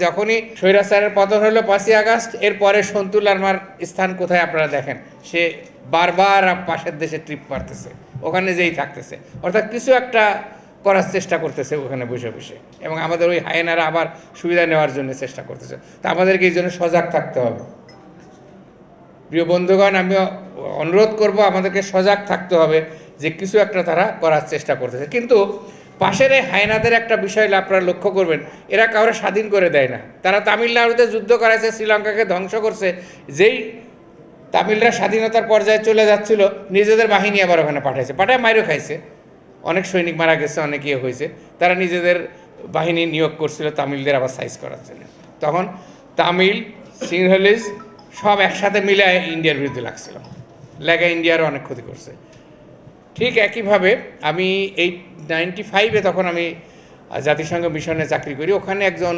যখনই স্বৈরাচারের পতন হলো 5ই আগস্ট, এরপরে সন্তুল লারমার স্থান কোথায় আপনারা দেখেন, সে বারবার পাশের দেশে ট্রিপ মারতেছে, ওখানে যেই থাকতেছে, অর্থাৎ কিছু একটা করার চেষ্টা করতেছে ওখানে বসে বসে, এবং আমাদের ওই হায়েনারা আবার সুবিধা নেওয়ার জন্য চেষ্টা করতেছে। তা আমাদেরকে এই জন্য সজাগ থাকতে হবে। প্রিয় বন্ধুগণ, আমি অনুরোধ করব আমাদেরকে সজাগ থাকতে হবে যে কিছু একটা তারা করার চেষ্টা করতেছে। কিন্তু পাশের এই হায়নাদের একটা বিষয় আপনারা লক্ষ্য করবেন, এরা কাউরে স্বাধীন করে দেয় না। তারা তামিলনাড়ুতে যুদ্ধ করাইছে, শ্রীলঙ্কাকে ধ্বংস করছে। যেই তামিলরা স্বাধীনতার পর্যায়ে চলে যাচ্ছিল, নিজেদের বাহিনী আবার ওখানে পাঠায় মাইরও খাইছে, অনেক সৈনিক মারা গেছে, অনেক ইয়ে হয়েছে। তারা নিজেদের বাহিনী নিয়োগ করছিল তামিলদের আবার সাইজ করার জন্য। তখন তামিল, সিংহলিজ সব একসাথে মিলে ইন্ডিয়ার বিরুদ্ধে লাগছিল, লেগা ইন্ডিয়ারও অনেক ক্ষতি করছে। ঠিক একইভাবে আমি 95-এ তখন আমি জাতিসংঘ মিশনে চাকরি করি। ওখানে একজন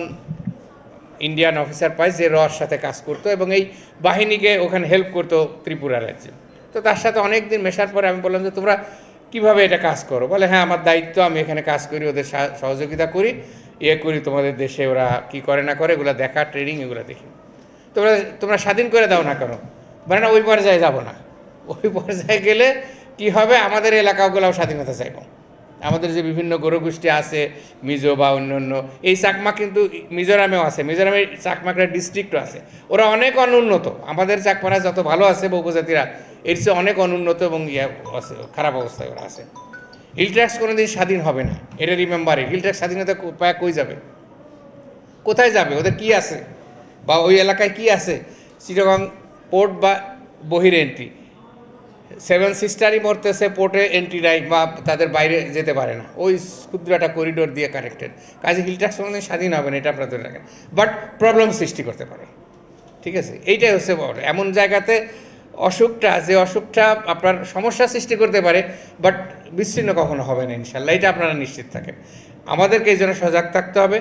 ইন্ডিয়ান অফিসার পাই যে রর সাথে কাজ করতো এবং এই বাহিনীকে ওখানে হেল্প করতো ত্রিপুরা রাজ্যে। তো তার সাথে অনেক দিন মেশার পরে আমি বললাম যে তোমরা কীভাবে এটা কাজ করো? বলে হ্যাঁ, আমার দায়িত্ব, আমি এখানে কাজ করি, ওদের সহযোগিতা করি, করি, তোমাদের দেশে ওরা কি করে না করে এগুলো দেখা, ট্রেনিং এগুলো দেখি। তোমরা স্বাধীন করে দাও না কেন? মানে না, ওই পর্যায়ে যাব না। ওই পর্যায়ে গেলে কি হবে, আমাদের এলাকাগুলোও স্বাধীনতা চাইব। আমাদের যে বিভিন্ন গোষ্ঠী আছে, মিজো বা অন্য এই চাকমা কিন্তু মিজোরামেও আছে, মিজোরামের চাকমাকড়া ডিস্ট্রিক্টও আছে। ওরা অনেক অনুন্নত, আমাদের চাকমারা যত ভালো আছে বা উপজাতিরা, এর চেয়ে অনেক অনুন্নত এবং আছে, খারাপ অবস্থায় ওরা আছে। হিল ট্র্যাক্স কোনো দিন স্বাধীন হবে না, এটা রিমেম্বারে। হিল ট্র্যাক্স স্বাধীনতা পায় কই যাবে, কোথায় যাবে, ওদের কি আছে বা ওই এলাকায় কি আছে? চিটাগং পোর্ট বা বহির এন্ট্রি, 7 সিস্টারই মরতেছে, পোর্টে এন্ট্রি নাই বা তাদের বাইরে যেতে পারে না, ওই ক্ষুদ্র একটা করিডোর দিয়ে কানেক্টেড। কাজে হিল ট্র্যাক্স কোনোদিন স্বাধীন হবে না, এটা আপনারা ধরে রাখেন। বাট প্রবলেম সৃষ্টি করতে পারে, ঠিক আছে? এইটাই হচ্ছে বড়। এমন জায়গাতে যে অসুখটা আপনার সমস্যা সৃষ্টি করতে পারে, বাট বিচ্ছিন্ন কখনো হবে না ইনশাল্লাহ, এটা আপনারা নিশ্চিত থাকেন। আমাদেরকে এই জন্য সজাগ থাকতে হবে।